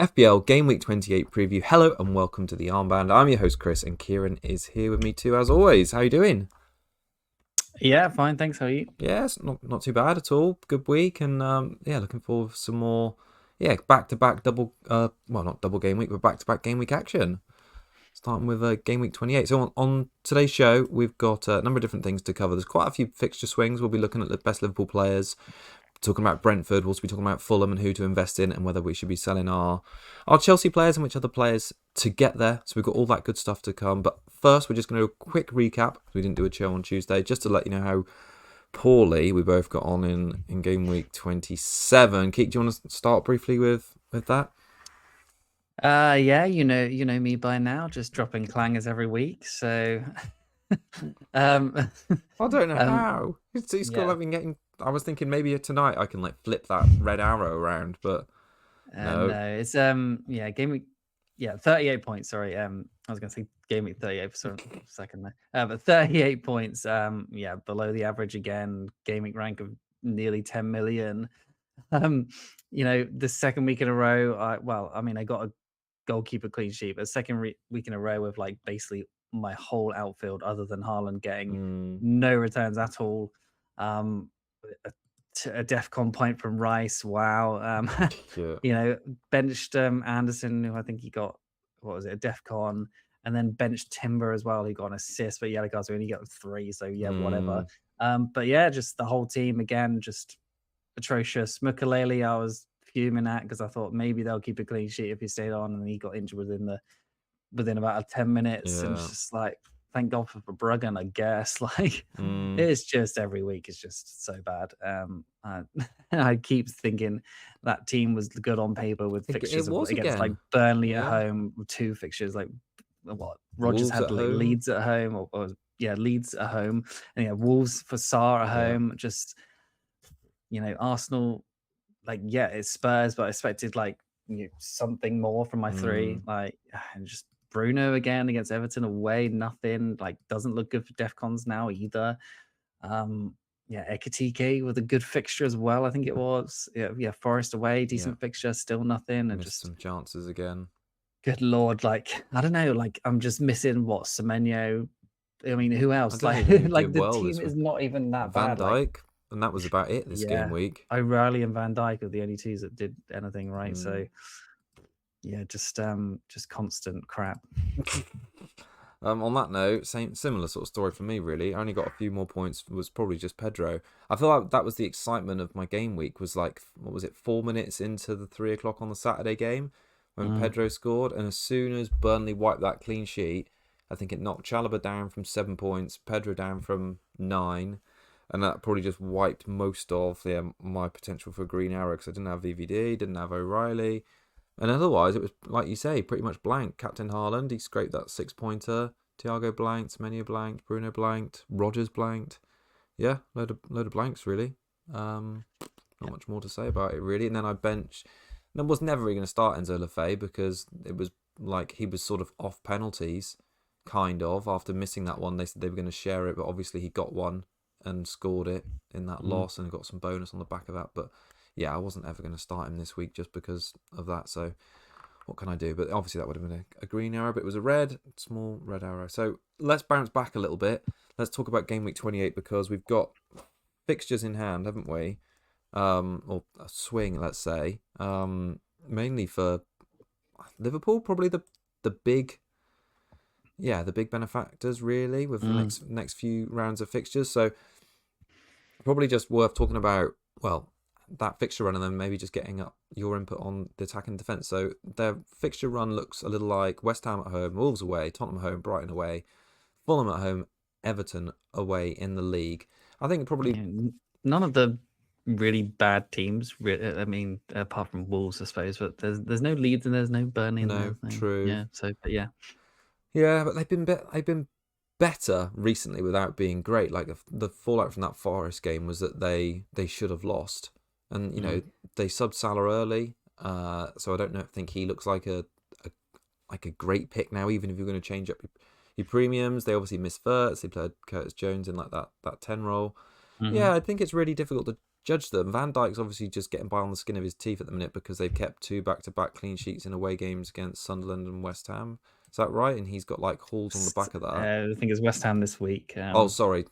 FPL Game Week 28 Preview. Hello and welcome to the Armband. I'm your host Chris and Kieran is here with me too as always. How you doing? Yeah, fine, thanks. How are you? Yes, not too bad at all. Good week and looking forward for some more back-to-back double not double game week but back-to-back game week action. Starting with Game Week 28. So on today's show, we've got a number of different things to cover. There's quite a few fixture swings. We'll be looking at the best Liverpool players, talking about Brentford. We'll also be talking about Fulham and who to invest in and whether we should be selling our Chelsea players and which other players to get there. So we've got all that good stuff to come. But first, we're just going to do a quick recap. We didn't do a show on Tuesday, just to let you know how poorly we both got on in Game Week 27. Keek, do you want to start briefly with that? Yeah, you know me by now, just dropping clangers every week. So, I don't know how. It's yeah. cool. I've been getting. I was thinking maybe tonight I can flip that red arrow around, but no. No, it's game week. Yeah, 38 points. Sorry, I was going to say game week 38 for a second there. But 38 points. Below the average again. Game week rank of nearly 10 million. The second week in a row. I got a goalkeeper clean sheet, but second week in a row with basically my whole outfield other than Haaland getting no returns at all. A DEFCON point from Rice. Wow. Yeah. Benched Anderson, who I think he got, what was it, a DEFCON, and then benched Timber as well, who got an assist, but yellow cards only got 3, so whatever. Just the whole team again, just atrocious. Mukalele, I was fuming at because I thought maybe they'll keep a clean sheet if he stayed on, and he got injured within about 10 minutes, and it's just thank God for Bruggen, I guess. It's just every week is just so bad. I keep thinking that team was good on paper with fixtures against Burnley at home, with 2 fixtures. Rodgers had Leeds at home, Leeds at home, and Wolves for Sarr at home. Just Arsenal, it's Spurs, but I expected something more from my 3. And just Bruno again against Everton away, nothing. Doesn't look good for DEFCONs now either. Ekitike with a good fixture as well, I think it was. Forest away, decent fixture, still nothing. And missed just some chances again. Good Lord, I don't know, I'm just missing Semenyo. I mean, who else? The team is not even that Van bad. Dijk, and that was about it this game week. O'Reilly and Van Dijk are the only 2s that did anything right. So just constant crap. On that note, similar sort of story for me really. I only got a few more points, was probably just Pedro. I feel like that was the excitement of my game week, was 4 minutes into the 3 o'clock on the Saturday game when Pedro scored, and as soon as Burnley wiped that clean sheet, I think it knocked Chalobah down from 7 points, Pedro down from 9, and that probably just wiped most of my potential for green arrow, because I didn't have VVD, didn't have O'Reilly. And otherwise, it was, like you say, pretty much blank. Captain Haaland, he scraped that 6-pointer. Thiago blanked, Semenyo blanked, Bruno blanked, Rodgers blanked. Yeah, load of blanks, really. Not much more to say about it, really. And then I benched. And I was never really going to start Enzo Lefebvre, because it was he was sort of off penalties, kind of. After missing that one, they said they were going to share it, but obviously he got one and scored it in that loss and got some bonus on the back of that. But yeah, I wasn't ever going to start him this week just because of that. So what can I do? But obviously that would have been a green arrow, but it was a small red arrow. So let's bounce back a little bit. Let's talk about Game Week 28, because we've got fixtures in hand, haven't we? Or a swing, let's say. Mainly for Liverpool, probably the big benefactors, really, with the next few rounds of fixtures. So probably just worth talking about, that fixture run, and then maybe just getting up your input on the attack and defence. So their fixture run looks a little like West Ham at home, Wolves away, Tottenham at home, Brighton away, Fulham at home, Everton away in the league. I think probably none of the really bad teams. I mean, apart from Wolves, I suppose. But there's no Leeds and there's no Burnley. No, true. Yeah. So, but yeah. Yeah, but they've been better recently without being great. The fallout from that Forest game was that they should have lost. And, they subbed Salah early, so I don't think he looks like a great pick now, even if you're going to change up your premiums. They obviously missed Verts. They played Curtis Jones in that 10 role. Yeah, I think it's really difficult judge them. Van Dijk's obviously just getting by on the skin of his teeth at the minute because they've kept 2 back-to-back clean sheets in away games against Sunderland and West Ham. Is that right? And he's got like hauls on the back of that. I think it's West Ham this week. Oh, sorry,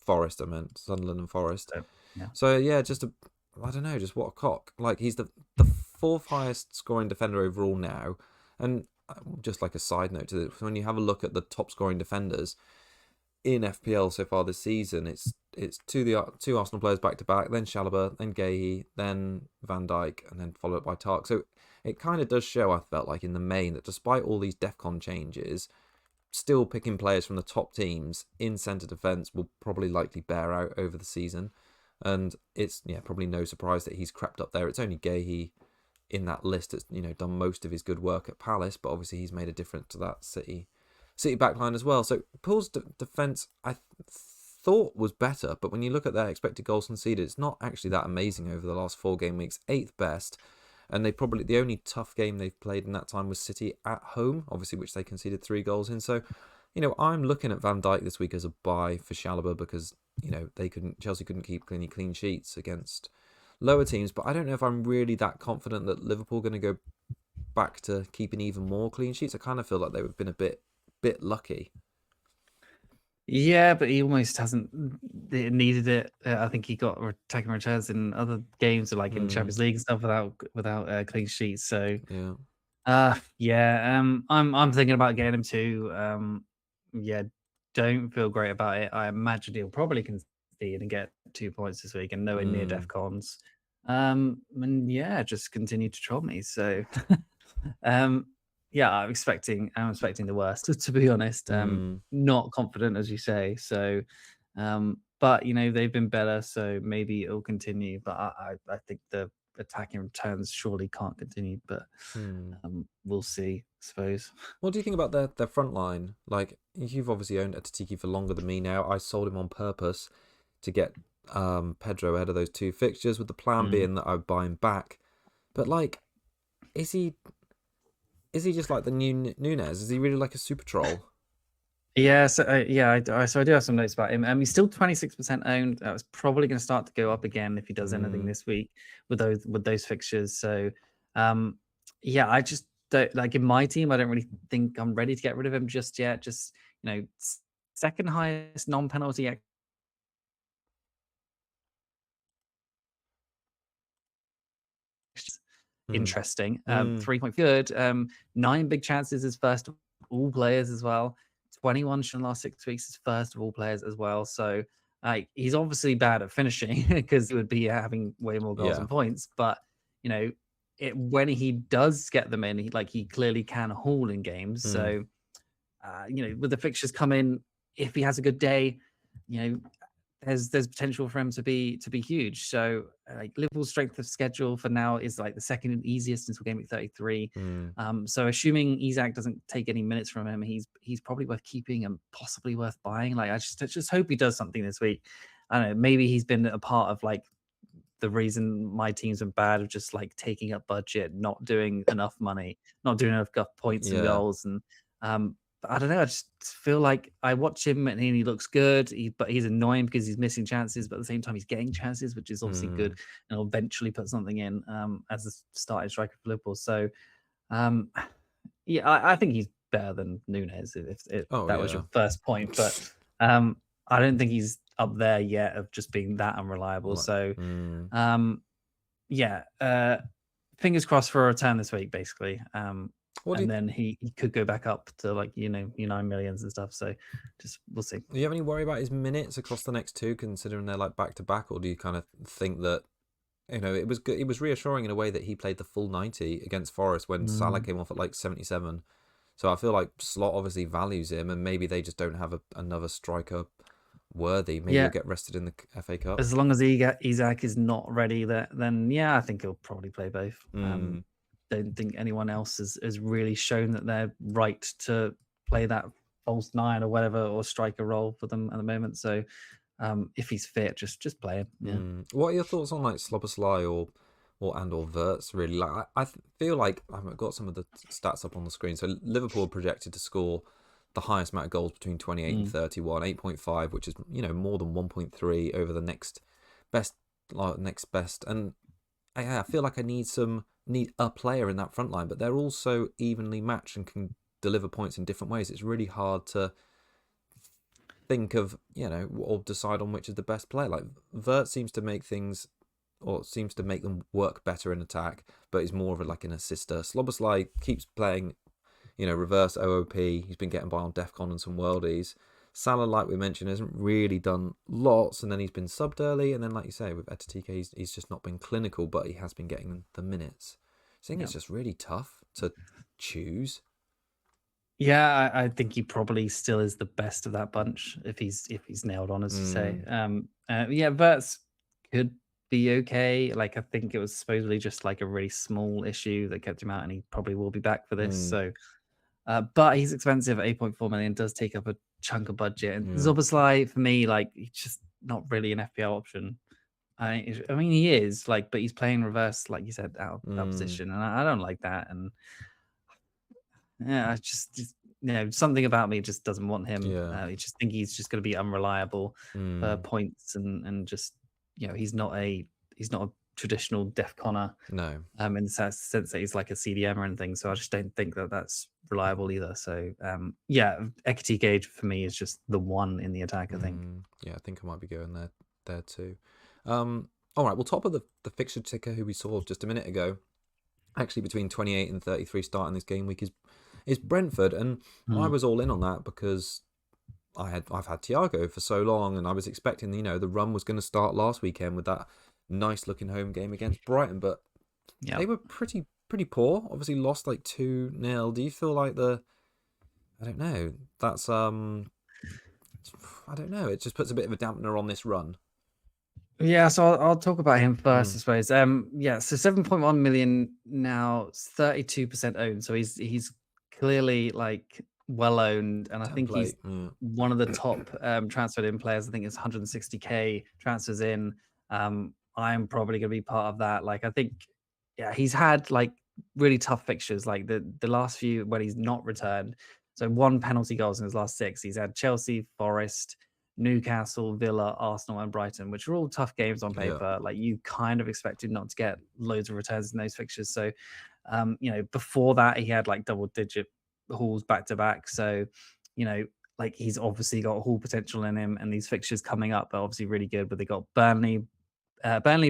Forest. I meant Sunderland and Forest. Yeah. So yeah, I don't know, just what a cock. Like he's the 4th highest scoring defender overall now, and just like a side note to this, when you have a look at the top scoring defenders in FPL so far this season, it's two Arsenal players back to back, then Chalobah, then Guehi, then Van Dijk, and then followed by Tark. So it kind of does show, I felt like in the main, that despite all these DEFCON changes, still picking players from the top teams in centre defence will probably likely bear out over the season. And it's probably no surprise that he's crept up there. It's only Guehi in that list that's done most of his good work at Palace, but obviously he's made a difference to that City backline as well. So Pool's defence I thought was better, but when you look at their expected goals conceded, it's not actually that amazing over the last 4 game weeks. 8th best, and the only tough game they've played in that time was City at home, obviously, which they conceded 3 goals in. So I'm looking at Van Dijk this week as a buy for Chalobah because Chelsea couldn't keep any clean sheets against lower teams, but I don't know if I'm really that confident that Liverpool are going to go back to keeping even more clean sheets. I kind of feel like they've been a bit lucky. Yeah, but he almost hasn't needed it. I think he got attacking returns in other games, like in Champions League and stuff, without clean sheets. So I'm thinking about getting him too. Don't feel great about it. I imagine he'll probably concede and get 2 points this week and nowhere near DEFCONs. Just continue to troll me. So I'm expecting the worst, to be honest. Not confident, as you say. So, but they've been better, so maybe it'll continue. But I think the attacking returns surely can't continue. But we'll see, I suppose. What do you think about their front line? Like, you've obviously owned Atatiki for longer than me now. I sold him on purpose to get Pedro ahead of those 2 fixtures, with the plan being that I would buy him back. But like, is he just like the new Nunes? Is he really like a super troll? Yeah, so I do have some notes about him. He's still 26% owned. That was probably going to start to go up again if he does anything this week with those fixtures. So, I just don't like in my team. I don't really think I'm ready to get rid of him just yet. Just second highest non-penalty. Interesting. 3 point good. 9 big chances is first of all players as well. 21 in the last 6 weeks is first of all players as well. So he's obviously bad at finishing because he would be having way more goals and points. But when he does get them in, he clearly can haul in games. So with the fixtures come in, if he has a good day, there's potential for him to be huge. So Liverpool's strength of schedule for now is like the second easiest until game week 33. So assuming Isak doesn't take any minutes from him, he's probably worth keeping and possibly worth buying. Like I just hope he does something this week. I don't know, maybe he's been a part of like the reason my teams are bad of just like taking up budget, not doing enough money, not doing enough points and goals. And I don't know. I just feel like I watch him and he looks good, but he's annoying because he's missing chances. But at the same time, he's getting chances, which is obviously good, and he'll eventually put something in as the starting striker for Liverpool. So, I think he's better than Nunes if that was your first point. But I don't think he's up there yet of just being that unreliable. So, fingers crossed for a return this week, basically. Then he could go back up to like 9 millions and stuff. So just we'll see. Do you have any worry about his minutes across the next 2, considering they're like back to back, or do you kind of think that it was good? It was reassuring in a way that he played the full 90 against Forest when Salah came off at like 77. So I feel like Slot obviously values him, and maybe they just don't have another striker worthy. Maybe he'll get rested in the FA Cup. As long as Isak is not ready, then I think he'll probably play both. Don't think anyone else has really shown that they're right to play that false 9 or whatever, or striker role for them at the moment. So if he's fit, just play him. Yeah. What are your thoughts on like Szoboszlai or Wirtz? Really, like I feel like I've got some of the stats up on the screen. So Liverpool are projected to score the highest amount of goals between 28 and 31, 8.5, which is more than 1.3 over the next best like next best. And I feel like I need a player in that front line, but they're all so evenly matched and can deliver points in different ways. It's really hard to think of, or decide on which is the best player. Like Vert seems to make things, or seems to make them work better in attack, but he's more of like an assister. Sloboslai keeps playing, reverse OOP. He's been getting by on DEFCON and some worldies. Salah, like we mentioned, hasn't really done lots, and then he's been subbed early, and then, like you say, with Etatike, he's just not been clinical, but he has been getting the minutes. I think it's just really tough to choose. Yeah, I think he probably still is the best of that bunch if he's nailed on, as you say. Yeah, Verts could be okay. Like I think it was supposedly just like a really small issue that kept him out, and he probably will be back for this. So, but he's expensive. 8.4 million does take up a chunk of budget. And Zoboslai for me, like he's just not really an FPL option. I mean, he is like, but he's playing reverse, like you said, out of that position, and I don't like that. And yeah, I just something about me just doesn't want him. Yeah. I just think he's just going to be unreliable for points, and just he's not a traditional def conner. No. In the sense that he's like a CDM or anything. So I just don't think that that's reliable either. So yeah, equity gauge for me is just the one in the attack. I think. Yeah, I think I might be going there too. All right. Well, top of the fixture ticker who we saw just a minute ago, actually between 28 and 33 starting this game week is Brentford, and I was all in on that because I've had Thiago for so long, and I was expecting the run was going to start last weekend with that nice looking home game against Brighton, but they were pretty poor. Obviously lost like 2-0. Do you feel like I don't know. That's I don't know. It just puts a bit of a dampener on this run. Yeah, so I'll talk about him first, I suppose. Yeah, so 7.1 million now, 32% owned. So he's clearly like well owned, and I think he's one of the top transferred in players. I think it's 160k transfers in. I'm probably going to be part of that. Like I think, yeah, he's had like really tough fixtures, like the last few when he's not returned. So 1 penalty goals in his last 6. He's had Chelsea, Forest, Newcastle, Villa, Arsenal, and Brighton, which are all tough games on paper. Yeah. Like you kind of expected not to get loads of returns in those fixtures. So, before that, he had like double-digit hauls back to back. So, like he's obviously got haul potential in him, and these fixtures coming up are obviously really good. But they got Burnley,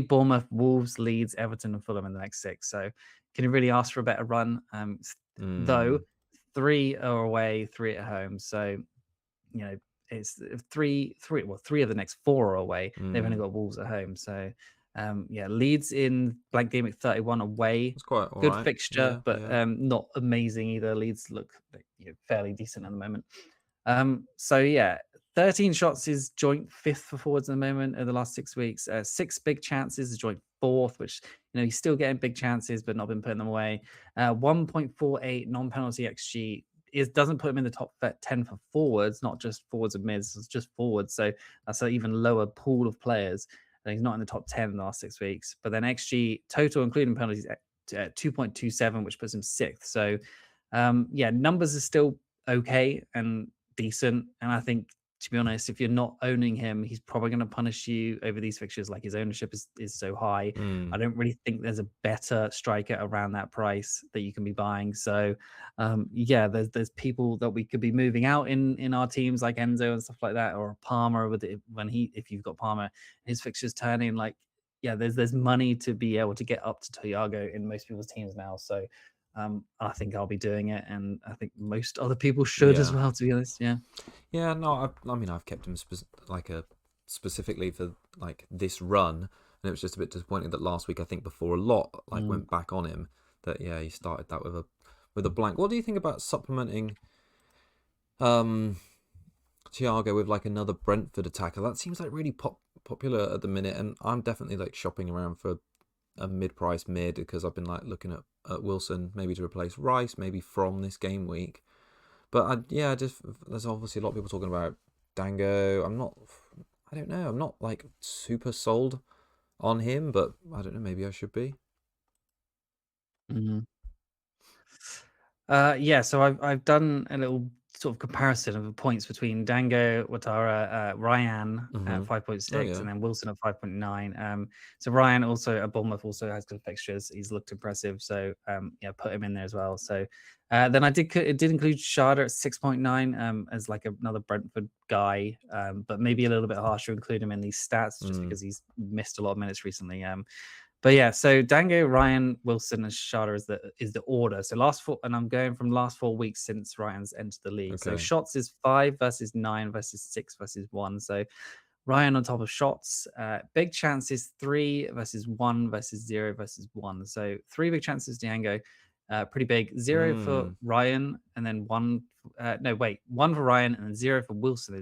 Bournemouth, Wolves, Leeds, Everton, and Fulham in the next 6. So, can you really ask for a better run? Though 3 are away, 3 at home. So, it's three of the next 4 are away. They've only got Wolves at home. So yeah, Leeds in blank game at 31 away. It's quite good right. fixture, but yeah. Not amazing either. Leeds look fairly decent at the moment. So yeah, 13 shots is joint 5th for forwards at the moment in the last 6 weeks. 6 big chances is joint 4th, which he's still getting big chances but not been putting them away. 1.48 non-penalty XG doesn't put him in the top 10 for forwards, not just forwards and mids, it's just forwards. So that's an even lower pool of players. And he's not in the top 10 in the last 6 weeks. But then XG total, including penalties, at 2.27, which puts him 6th. So yeah, numbers are still okay and decent. And I think, to be honest, if you're not owning him, he's probably going to punish you over these fixtures. Like his ownership is so high. I don't really think there's a better striker around that price that you can be buying. So yeah, there's people that we could be moving out in our teams, like Enzo and stuff like that, or Palmer if you've got Palmer, his fixtures turning. Like yeah, there's money to be able to get up to Thiago in most people's teams now. So I think I'll be doing it, and I think most other people should as well, to be honest. Yeah. Yeah, no, I mean, I've kept him specifically for like this run, and it was just a bit disappointing that last week, I think before a lot went back on him, that yeah, he started that with a blank. What do you think about supplementing Thiago with like another Brentford attacker? That seems like really popular at the minute, and I'm definitely like shopping around for a mid-price mid because I've been like looking at Wilson maybe to replace Rice, maybe from this game week. But there's obviously a lot of people talking about Dango. I don't know. I'm not like super sold on him, but I don't know. Maybe I should be. Yeah, so I've done a little sort of comparison of the points between Dango, Ouattara, Ryan at 5.6, Oh yeah. and then Wilson at 5.9. So Ryan also at Bournemouth also has good fixtures. He's looked impressive, so yeah, put him in there as well. So then it did include Sharda at 6.9 as like another Brentford guy, but maybe a little bit harsher to include him in these stats just because he's missed a lot of minutes recently. But yeah, so Dango, Ryan, Wilson, and Shada is the order. So last four, and I'm going from last 4 weeks since Ryan's entered the league. So Okay. shots is 5 versus 9 versus 6 versus 1. So Ryan on top of shots. Big chances 3 versus 1 versus 0 versus 1. So 3 big chances, Dango. Pretty big. 0 for Ryan, and then 1. No, wait, 1 for Ryan, and then 0 for Wilson.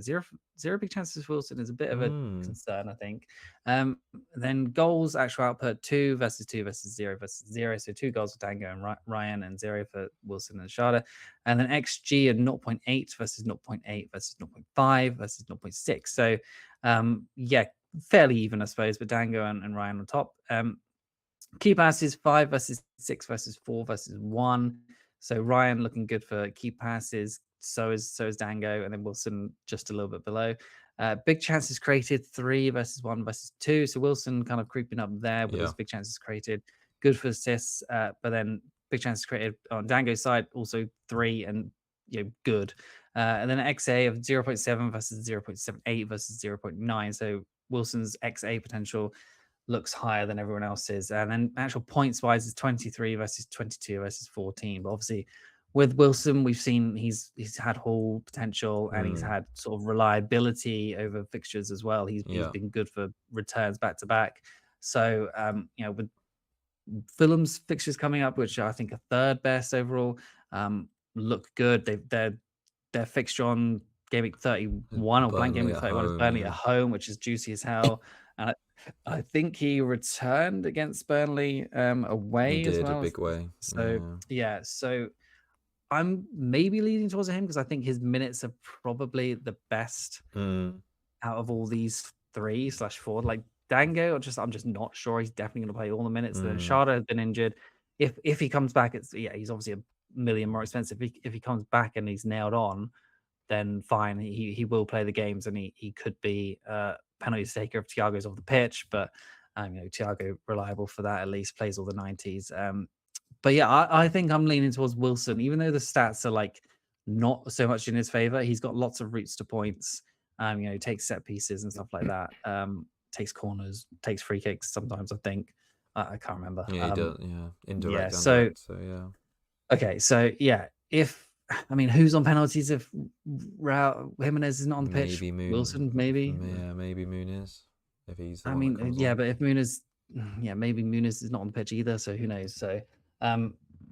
Zero big chances for Wilson is a bit of a concern, I think. Then goals, actual output 2 versus 2 versus 0 versus 0. So 2 goals for Dango and Ryan, and 0 for Wilson and Shada. And then XG at 0.8 versus 0.8 versus 0.5 versus 0.6. So yeah, fairly even, I suppose, but Dango and Ryan on top. Key passes 5 versus 6 versus 4 versus 1. So Ryan looking good for key passes. So is Dango, and then Wilson just a little bit below. Big chances created 3 versus 1 versus 2. So Wilson kind of creeping up there with his big chances created. Good for assists, but then big chances created on Dango's side also 3 and good. And then XA of 0.7 versus 0.78 versus 0.9. So Wilson's XA potential looks higher than everyone else's. And then actual points wise is 23 versus 22 versus 14. But obviously with Wilson, we've seen he's had Hall potential and he's had sort of reliability over fixtures as well. He's been good for returns back to back. So with Fulham's fixtures coming up, which I think are third best overall, look good. Their fixture on game week 31 or blank game week 31 is Burnley at home, which is juicy as hell. And I think he returned against Burnley away He as did well. A big way. So yeah, so I'm maybe leaning towards him because I think his minutes are probably the best out of all these 3/4. Like Dango, I'm just not sure he's definitely going to play all the minutes. Then Shada has been injured. If he comes back, he's obviously a million more expensive. If he comes back and he's nailed on, then fine, he will play the games and he could be penalty taker if Thiago's off the pitch. But Thiago reliable for that, at least plays all the 90s. But yeah, I think I'm leaning towards Wilson, even though the stats are like not so much in his favor. He's got lots of routes to points. Takes set pieces and stuff like that. Takes corners, takes free kicks sometimes. I think I can't remember. Yeah, he does. Yeah, indirect, yeah. indirect. So yeah. Okay, so yeah, who's on penalties if Jimenez is not on the pitch? Maybe Wilson, maybe. Yeah, maybe Muniz if he's. The I one mean, that comes yeah, on. but if Muniz, maybe Muniz is not on the pitch either. So who knows? So,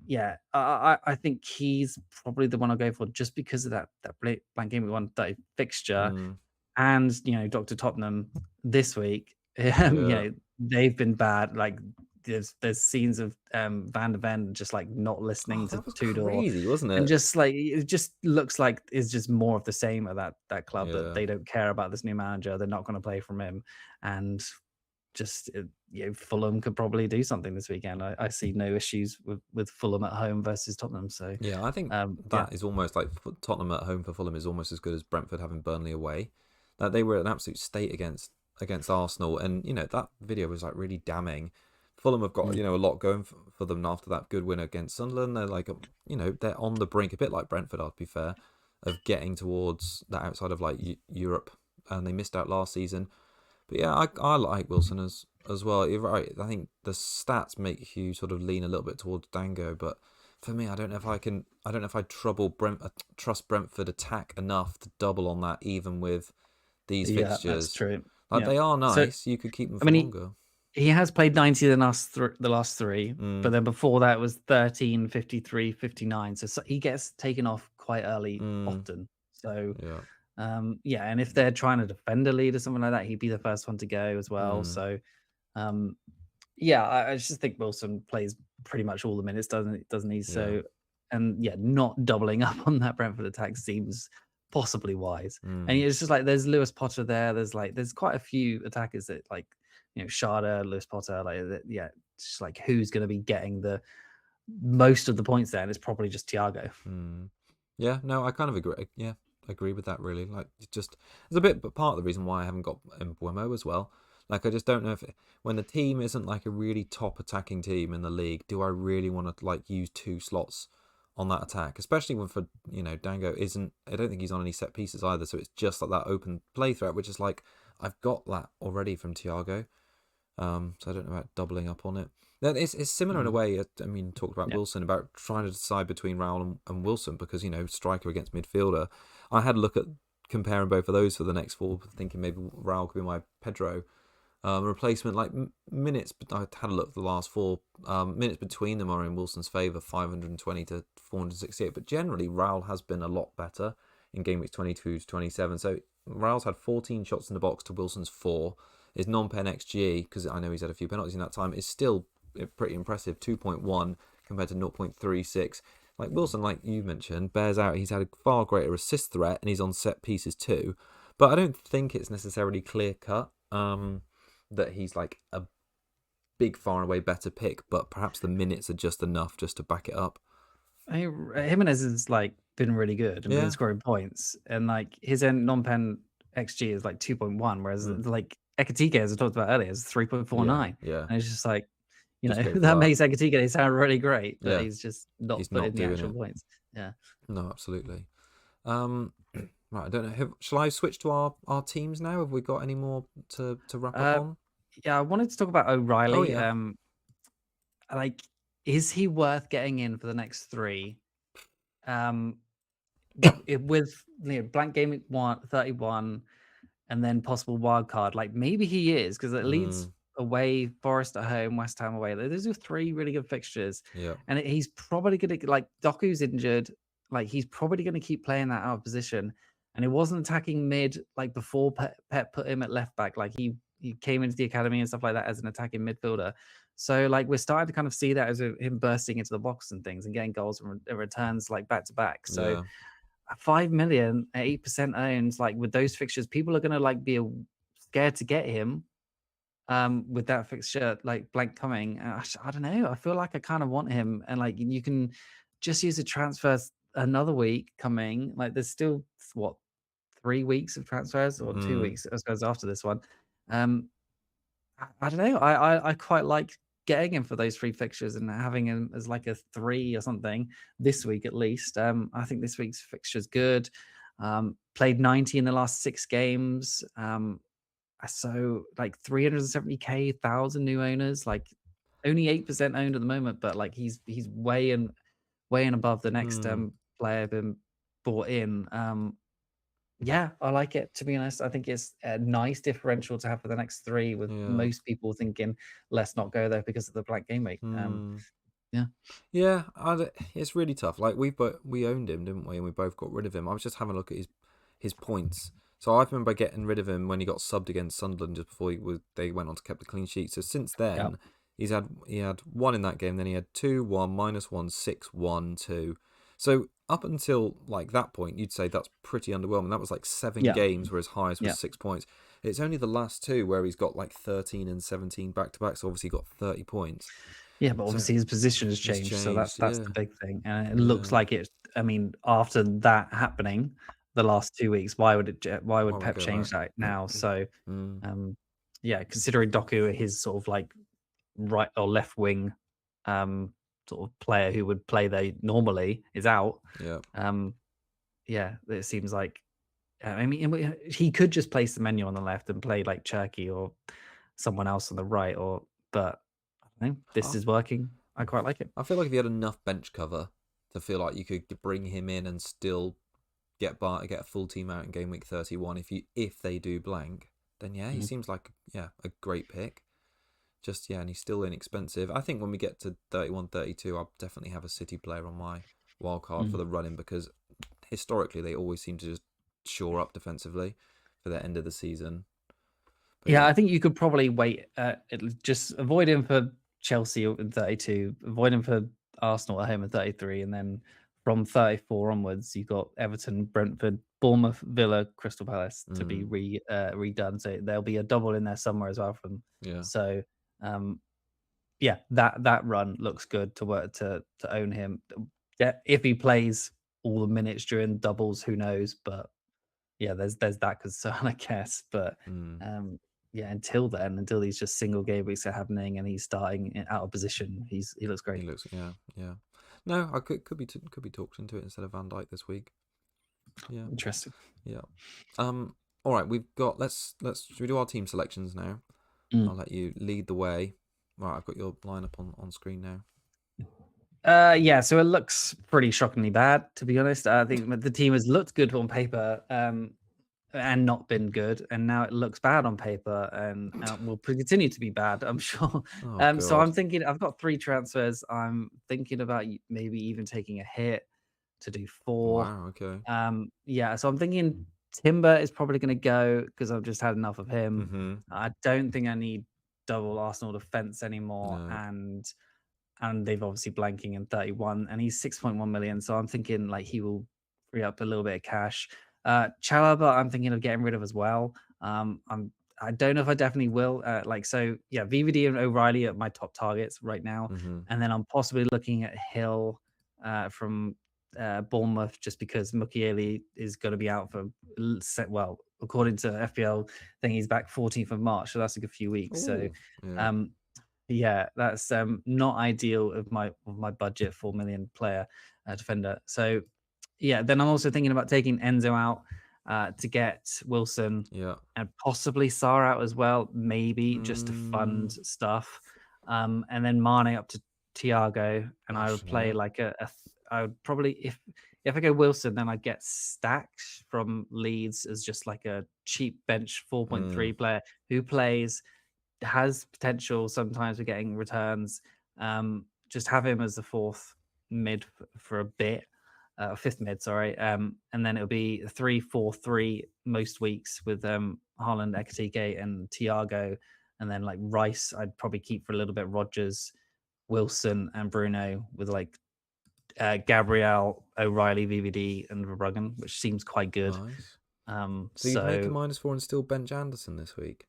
yeah, I think he's probably the one I'll go for just because of that blank game week 130 fixture, and Dr. Tottenham this week. They've been bad. Like there's scenes of Van de Ven just like not listening to Tudor, crazy, wasn't it? and just like it just looks like it's just more of the same at that club, that they don't care about this new manager. They're not going to play from him, and just Fulham could probably do something this weekend. I see no issues with Fulham at home versus Tottenham. So yeah, I think that is almost like Tottenham at home for Fulham is almost as good as Brentford having Burnley away. That they were an absolute state against Arsenal, and that video was like really damning. Fulham have got a lot going for them after that good win against Sunderland. They're like they're on the brink, a bit like Brentford, I'll be fair, of getting towards that outside of like Europe, and they missed out last season. But yeah, I like Wilson as well. You're right. I think the stats make you sort of lean a little bit towards Dango, but for me, I don't know if I trust Brentford attack enough to double on that, even with these fixtures. That's true. Like they are nice. So, you could keep them for longer. He has played 90 the last 3, but then before that was 13, 53, 59. So he gets taken off quite early often. So and if they're trying to defend a lead or something like that, he'd be the first one to go as well. So I just think Wilson plays pretty much all the minutes, doesn't he? So not doubling up on that Brentford attack seems possibly wise. And it's just like there's Lewis Potter there. There's quite a few attackers that like Shada, Lewis Potter, just like who's going to be getting the most of the points there, and it's probably just Thiago. Yeah, no, I kind of agree. Yeah, I agree with that. Really, like it's a bit, but part of the reason why I haven't got Mbuemo as well. Like I just don't know when the team isn't like a really top attacking team in the league, do I really want to like use 2 slots on that attack? Especially when for Dango isn't. I don't think he's on any set pieces either, so it's just like that open play threat, which is like I've got that already from Thiago. So I don't know about doubling up on it. It's similar in a way. I mean, talked about Yeah. Wilson, about trying to decide between Raul and Wilson because striker against midfielder. I had a look at comparing both of those for the next 4, thinking maybe Raul could be my Pedro replacement. Like minutes, I had a look at the last 4 minutes between them are in Wilson's favour, 520 to 468. But generally, Raul has been a lot better in game weeks 22 to 27. So Raul's had 14 shots in the box to Wilson's 4. His non-pen XG, because I know he's had a few penalties in that time, is still pretty impressive, 2.1 compared to 0.36. Like Wilson, like you mentioned, bears out he's had a far greater assist threat and he's on set pieces too. But I don't think it's necessarily clear cut that he's like a big, far away better pick, but perhaps the minutes are just enough just to back it up. I mean, Jimenez has like been really good and been Yeah. scoring points, and like his non-pen XG is like 2.1, whereas like Ekatike, as I talked about earlier, is 3.49. Yeah. And it's just like, Just go for that that. makes Ekatike sound really great, but Yeah. he's just not He's putting not the doing actual it. points. Yeah. No, absolutely. Right, I don't know. Shall I switch to our teams now? Have we got any more to wrap up on? Yeah, I wanted to talk about O'Reilly. Oh yeah. Like, is he worth getting in for the next 3? With blank game week 31 and then possible wild card, like maybe he is, because it leads away, Forest at home, West Ham away. Those are 3 really good fixtures. Yeah. And he's probably gonna, like, Doku's injured, like he's probably gonna keep playing that out of position. And it wasn't attacking mid like before Pep put him at left back. Like he came into the academy and stuff like that as an attacking midfielder. So like we're starting to kind of see that as him bursting into the box and things and getting goals and returns like back to back. So Yeah. 5 million at 8% owned, like with those fixtures, people are gonna like be scared to get him with that fixture like blank coming. I don't know. I feel like I kind of want him, and like you can just use a transfers another week coming. Like there's still what 3 weeks of transfers or 2 weeks, I suppose, after this one. I don't know. I quite like getting him for those 3 fixtures and having him as like a 3 or something this week at least. I think this week's fixture's good. Played 90 in the last 6 games. So like 370,000 new owners, like only 8% owned at the moment, but like he's way and above the next player been bought in. Yeah, I like it, to be honest. I think it's a nice differential to have for the next 3, with Yeah. most people thinking, let's not go there because of the blank game week. Yeah. Yeah, it's really tough. Like we owned him, didn't we? And we both got rid of him. I was just having a look at his points. So I remember getting rid of him when he got subbed against Sunderland just before they went on to keep the clean sheet. So since then, he had 1 in that game. Then he had 2, 1, -1, 6, 1, 2. So up until like that point, you'd say that's pretty underwhelming. That was like 7 games where his highest was 6 points. It's only the last 2 where he's got like 13 and 17 back to back. So obviously got 30 points. Yeah, but obviously his position has changed, so that's the big thing. And it looks like it. I mean, after that happening, the last 2 weeks, why would Pep change that now? So, yeah, considering Doku, his sort of like right or left wing sort of player who would play there normally is out. Yeah, it seems like I mean he could just place the menu on the left and play like Cherky or someone else on the right, but I don't know, this is working. I quite like it. I feel like if you had enough bench cover to feel like you could bring him in and still get a full team out in game week 31, if they do blank, then he seems like a great pick. And he's still inexpensive. I think when we get to 31, 32, I'll definitely have a City player on my wild card for the running, because historically they always seem to just shore up defensively for the end of the season. But I think you could probably wait. Just avoid him for Chelsea at 32, avoid him for Arsenal at home at 33, and then from 34 onwards, you've got Everton, Brentford, Bournemouth, Villa, Crystal Palace to be redone. So there'll be a double in there somewhere as well from. So, that run looks good to work to own him. If he plays all the minutes during doubles. Who knows? But yeah, there's that concern, I guess. But yeah, until then, until these just single game weeks are happening and he's starting out of position, he looks great. He looks, yeah. No, I could be talked into it instead of Van Dijk this week. Yeah, Interesting. yeah. All right, we've got should we do our team selections now? I'll let you lead the way. Right, I've got your lineup on screen now. Yeah, so it looks pretty shockingly bad, to be honest. I think the team has looked good on paper, and not been good, and now it looks bad on paper, and will continue to be bad, I'm sure. Oh, So God. I'm thinking I've got 3 transfers. I'm thinking about maybe even taking a hit to do 4. Wow, okay. Yeah, so I'm thinking Timber is probably going to go because I've just had enough of him. Mm-hmm. I don't think I need double Arsenal defense anymore, No. and they've obviously blanking in 31, and he's 6.1 million. So I'm thinking like he will free up a little bit of cash. Chalaba, I'm thinking of getting rid of as well. I don't know if I definitely will. So yeah, VVD and O'Reilly are my top targets right now, and then I'm possibly looking at Hill from Bournemouth just because Mukiele is going to be out for according to FPL thing, he's back 14th of March, so that's like a few weeks. Ooh, yeah. Yeah, that's not ideal of my budget 4 million player defender. So yeah, then I'm also thinking about taking Enzo out to get Wilson and possibly Sarr out as well, maybe just to fund stuff. And then Mane up to Thiago, and I would play like I would probably if I go Wilson, then I get Stacks from Leeds as just like a cheap bench 4.3 player who has potential sometimes for getting returns. Just have him as the 4th mid for a bit, 5th mid, sorry. And then it'll be 3-4-3 most weeks with Haaland, Ekitike, and Thiago. And then like Rice, I'd probably keep for a little bit. Rodgers, Wilson, and Bruno with like Gabriel, O'Reilly, VVD, and Verbruggen, which seems quite good. Nice. So you'd make a -4 and still bench Anderson this week?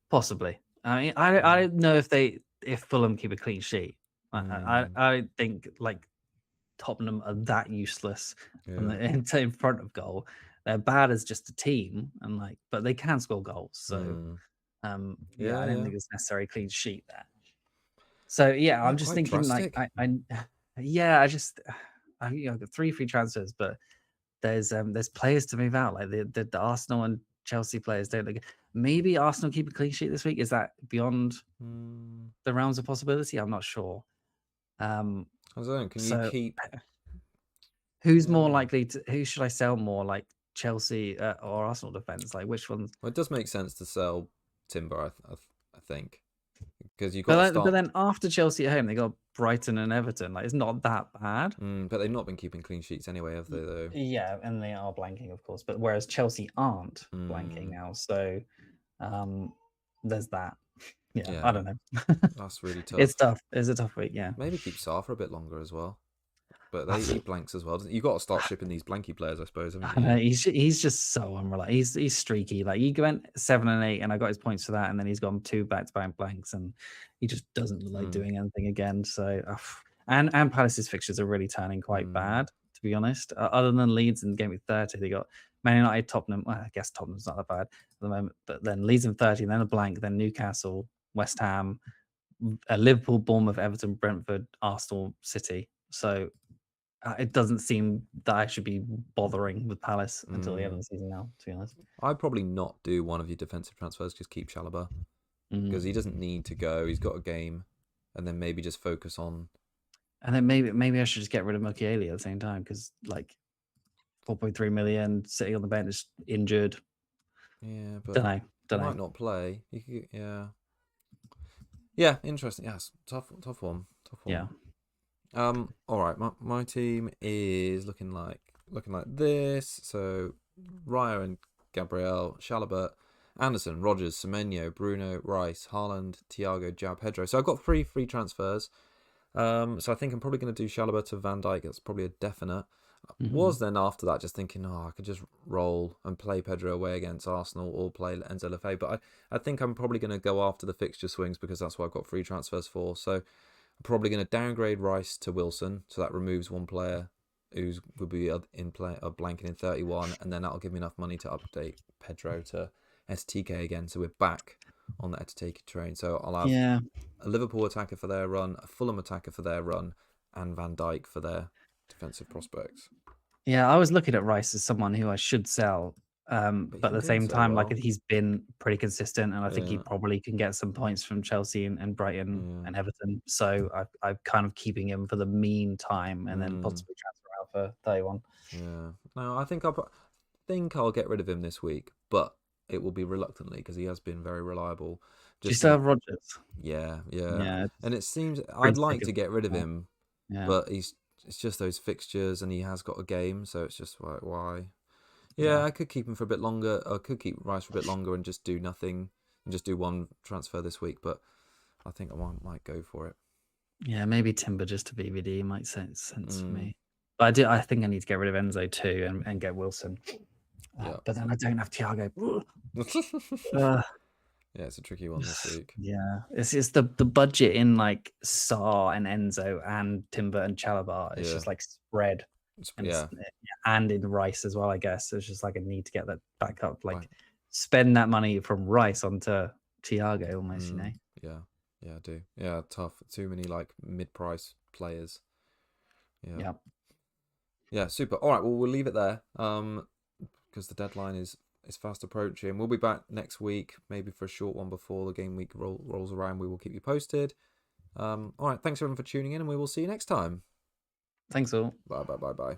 Possibly. I mean, I don't know if Fulham keep a clean sheet. I think like Tottenham are that useless in front of goal. They're bad as just a team, and but they can score goals. So I don't think it's necessary clean sheet there. So yeah, I'm just thinking drastic. I've got 3 free transfers, but there's players to move out, like the Arsenal and Chelsea players don't look. Maybe Arsenal keep a clean sheet this week. Is that beyond the realms of possibility? I'm not sure. I don't know. Can you keep? Who's more likely to? Who should I sell more, like Chelsea or Arsenal defense? Like which ones? Well, it does make sense to sell Timber, I think, because you got. But then after Chelsea at home, they got Brighton and Everton. Like it's not that bad. But they've not been keeping clean sheets anyway, have they? Though. Yeah, and they are blanking, of course. But whereas Chelsea aren't blanking now, so there's that. Yeah, I don't know. That's really tough. It's tough. It's a tough week. Yeah. Maybe keep Sarr for a bit longer as well. But he blanks as well. You've got to start shipping these blanky players, I suppose, haven't you? He's just so unreliable. He's streaky. Like he went 7 and 8, and I got his points for that, and then he's gone 2 back-to-back blanks, and he just doesn't look like doing anything again. So, and Palace's fixtures are really turning quite bad, to be honest. Other than Leeds in game week 30, they got Man United, Tottenham. Well, I guess Tottenham's not that bad at the moment, but then Leeds in 30, then a blank, then Newcastle, West Ham, Liverpool, Bournemouth, Everton, Brentford, Arsenal, City. So it doesn't seem that I should be bothering with Palace until the end of the season now, to be honest. I'd probably not do one of your defensive transfers, just keep Chalobah. Because he doesn't need to go. He's got a game. And then maybe just focus on... And then maybe I should just get rid of Mukiele at the same time, because 4.3 million, sitting on the bench, injured. Yeah, but... Don't know. Might not play. Yeah, interesting. Yes, tough one. Yeah. All right. My team is looking like this. So Raya and Gabriel, Chalobah, Anderson, Rodgers, Semenyo, Bruno, Rice, Haaland, Thiago, João Pedro. So I've got 3 free transfers. So I think I'm probably going to do Chalobah to Van Dijk. That's probably a definite. Was then after that just thinking, I could just roll and play Pedro away against Arsenal or play Enzo Lefebvre. But I think I'm probably going to go after the fixture swings because that's what I've got free transfers for. So I'm probably going to downgrade Rice to Wilson. So that removes one player who's will be in play blanking in 31, and then that'll give me enough money to update Pedro to STK again. So we're back on the STK train. So I'll have a Liverpool attacker for their run, a Fulham attacker for their run, and Van Dijk for their defensive prospects. Yeah, I was looking at Rice as someone who I should sell. But at the same time, well. like he's been pretty consistent, and I think he probably can get some points from Chelsea and Brighton and Everton. So I'm kind of keeping him for the meantime, and then possibly transfer out for 31. Yeah, no, I think I'll get rid of him this week, but it will be reluctantly because he has been very reliable. Do you still have Rodgers? Yeah. Yeah. And it seems I'd like to get rid of him, yeah. but it's just those fixtures, and he has got a game, so it's just like why. Yeah, I could keep him for a bit longer. I could keep Rice for a bit longer and just do nothing and just do one transfer this week, but I think I might go for it. Yeah, maybe Timber just to BVD might sense for me. But I think I need to get rid of Enzo too and get Wilson. But then I don't have Thiago. Yeah, it's a tricky one this week. Yeah, it's the budget in like Sarr and Enzo and Timber and Chalobah. It's just like spread. And in Rice as well, I guess. It's just like I need to get that back up. Like spend that money from Rice onto Thiago almost, you know? Yeah, I do. Yeah, tough. Too many like mid-price players. Yeah, super. All right, well, we'll leave it there because the deadline is fast approaching. We'll be back next week, maybe for a short one before the game week rolls around. We will keep you posted. All right, thanks everyone for tuning in, and we will see you next time. Thanks all. Bye.